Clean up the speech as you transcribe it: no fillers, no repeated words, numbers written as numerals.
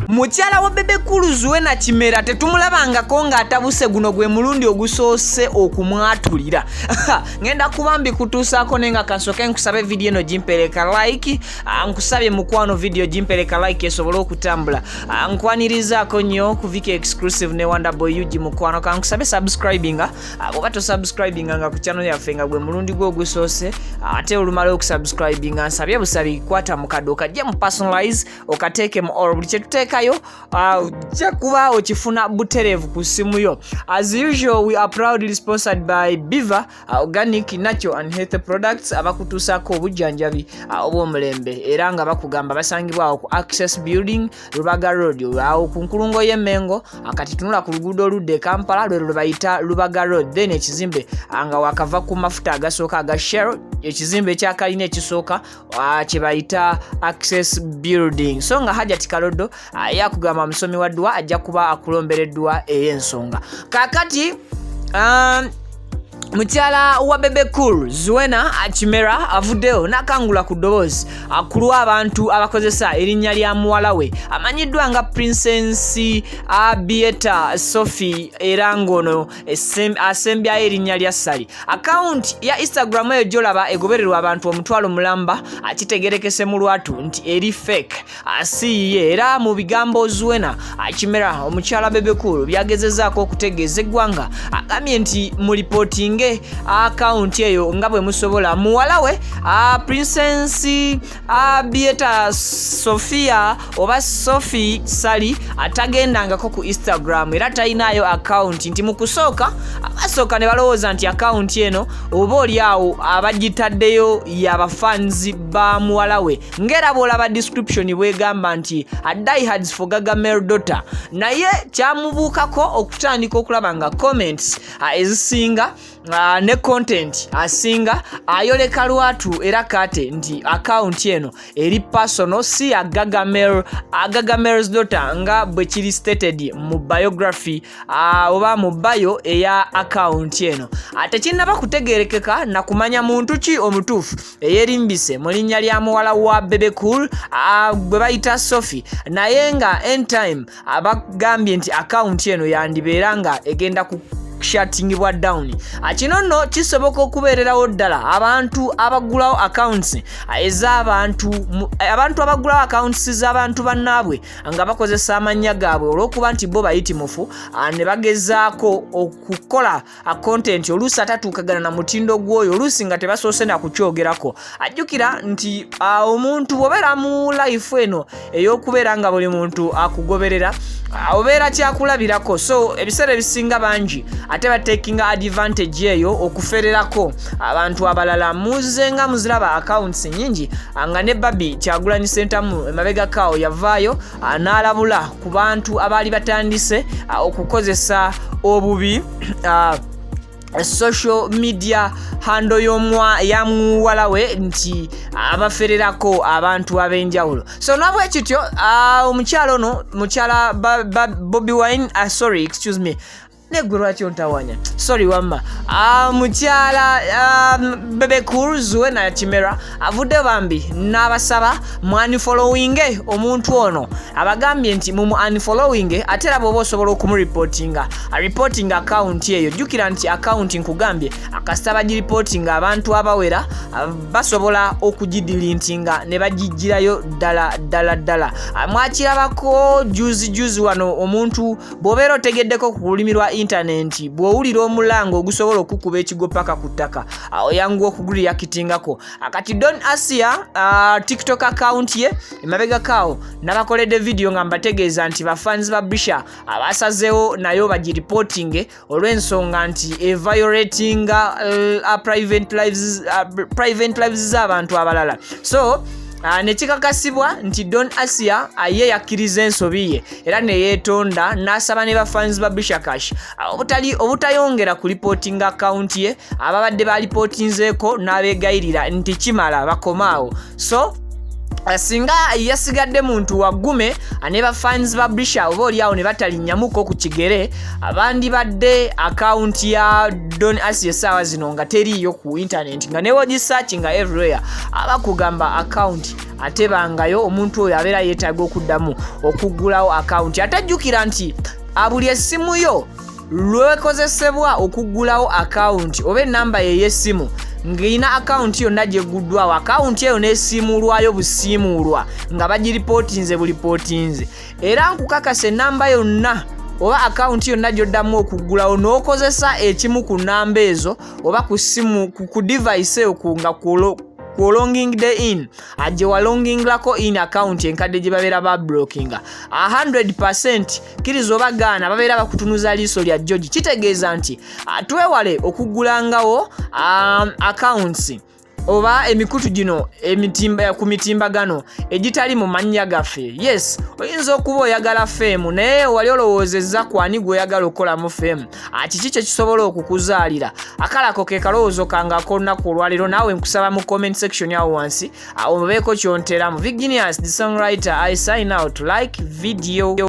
Mukyala wa Bebe Zuena Kimera tetumulabangako ng'atabuse guno gwe mulundi ogusoose okumwatulira. Ngenda kubambi kutuusaako nenga kansoke nkusabe video eno gimpereka like, nkusabye mukwano video gimpereka like esobole okutambula. Nkwanirizaako nnyo ku Viki Exclusive ne Wonderboy UG mukwano kankusabe subscribinga, oba tosubscribinga nga ku channel yaffe nga gwe mulundi gwo ogusoose, ate olumala okusubscribinga nsabye busabi kwata mu kaddo kajja mu personalize okateeke mu all buli kye tuteekayo ojja kuba okifuna butereevu ku simu yo. As usual, we are proudly sponsored by Bebe Organic Natural and Healthy Products abakutuusaako obujjanjabi obw'omulembe era nga bakugamba basangibwa awo ku Access Building Lubaga Road awo ku nkulungo y'Emmengo kati tunula ku luguudo oludde Kampala lwe bayita Lubaga Road, then ekizimbe nga wakava ku mafuta agasooka aga Shell ekizimbe ekyakalina ekisooka kye bayita Access Building. So nga Hajati Kalodo yakugamba musomi wa ddwa ajja kuba akulombereddwa ey'ensonga. Kakati mukyala wa Bebe Zuena Kimera avuddeyo n'akangula ku ddoboozi akulwa abantu abakozesa erinnya lya muwala we amanyiddwa nga Princess Ayambyeko Sophie era ngono asembyayo erinnya lya Sally. Account ya Instagram eyo gy'olaba egobererwa abantu omutwalo mulamba kitegerekese mu lwatu nti eri fake asiiye era mu bigambo Zuena Kimera omukyala Bebe byagezezaako okutegeeza eggwanga agambye nti mu reporting account eyo nga bwe musobola muwala we Princess Ayambyeko Sophia oba Sophie Sally atagendangako ku Instagram era talinayo account nti mukusooka abasooka ne balowooza nti account eno oba oli awo abagitaddeyo y'abafanzi ba muwala we ngera bw'olaba description bwegamba nti diehards for Gaga male daughter, naye kyamubuukako okutandika okulaba nga comments ezisinga ne content asinga ayoleka lwatu era kate nti account eno eri personal si ya Gaga male's daughter nga bwe kiri stated mu biography oba mu bio eya account eno. Ate kinnaba kutegerekeka na kumanya muntu ki omutuufu eyerimbise mu linnya lya muwala wa Bebe bwe bayita Sophie, naye nga end time abagambye nti account eno yandibeera nga egenda ku shuttingibwa down. Kino nno kisoboka okubeererawo ddala abantu abagulawo accounts ez'abantu abagulawo accounts z'abantu bannaabwe nga bakozesa amannya gaabwe olw'okuba nti bo bayitimufu ne bagezaako okukola content oluusi atatuukagana na mutindo gw'oyo oluusi nga tebasoose na kukyogerako. Ajjukira nti omuntu bw'obeera mu life eno ey'okubeera nga buli muntu akugoberera obeera kyakulabirako, so ebiseera ebisinga bangi ate taking advantage eyo okufererako abantu abalala. Muze nga muziraba accounts nyingi nga ne Barbie Kyagulanyi Centamu emabega kawo yavaayo n'alabula ku bantu abaali batandise okukozesa obubi social media handle ya muwala we nti abafererako abantu ab'enjawulo. So nabwe kityo omukyalo ono mukyala Bobby Wine excuse me negwe lwaki ontawanya sorry wamma mukyala Bebe Zuena Kimera avudde bambi n'abasaba mu unfollowing omuntu ono abagambye nti mu unfollowing ate era bw'oba osobola reporting account eyo. Jjukira nti account nkugambye akasita bagiriportinga abantu abawera basobola okugidilintinga ne bagijjirayo ddala. Mwakirabako juzi wano omuntu bw'obeera otegeddeko ku lulimi lwa internet bw'owulira omulango ogusobola okukuba ekigo paka ku ttaka oyanguwa okuguliyakitingako. Akati Don Asia TikTok account ye emabega kawo nabakoledde video nga mbategeeza nti bafans ba Brisha abasazeewo nayo bagiriporting olw'ensonga nti violating private lives z'abantu abalala. So nekikakasibwa nti Don Asia ye yakkiriza ensobi ye era ne yeetonda n'asaba ne bafans ba Brisha Cash obutayongera ku reporting account ye ababadde balipotinzeeko n'abeegayirira nti kimala bakomaawo. So singa yasigadde muntu wagume ne ba fans publisher oba oliawo ne batalinyamuko ku kigere abandi badde account ya Don Asie sawa zino nga teriyo ku internet nga newo searching everywhere abakugamba account atebangayo omuntu oyo abeera yeetaaga okuddamu okuggulawo account atajjukira nti buli essimu yo lwekozesebwa okuggulawo account oba enamba y'essimu ng'ina account yonna gyeguddwawo account eyo n'esiimulwayo busiimuulwa nga bagiripootinze bulipootinze era nkukakasa enamba yonna oba account yonna gy'oddamu okuggulawo n'okozesa ekimu ku namba ezo oba ku ssimu ku device eyo nga longing the in gye walongingirako in account enkadde gye babeera ba blockinga 100% kiriza oba gaana babeera bakutunuza liiso lya George kitegeeza nti twewale okuggulangawo accounts oba emikutu gino ku mitimbagano egitali mu mannya gaffe. Yes, oyinza okuba oyagala fame naye wali olowoozezza kwani gwe oyagala okukolamu fame kiki kye kisobola okukuzaalira akalako ke kalowoozo kange ak'olunaku olwaleero naawe nkusaba mu comment section yawo wansi obeeko kyonteramu. Viginius the songwriter, I sign out. Like video.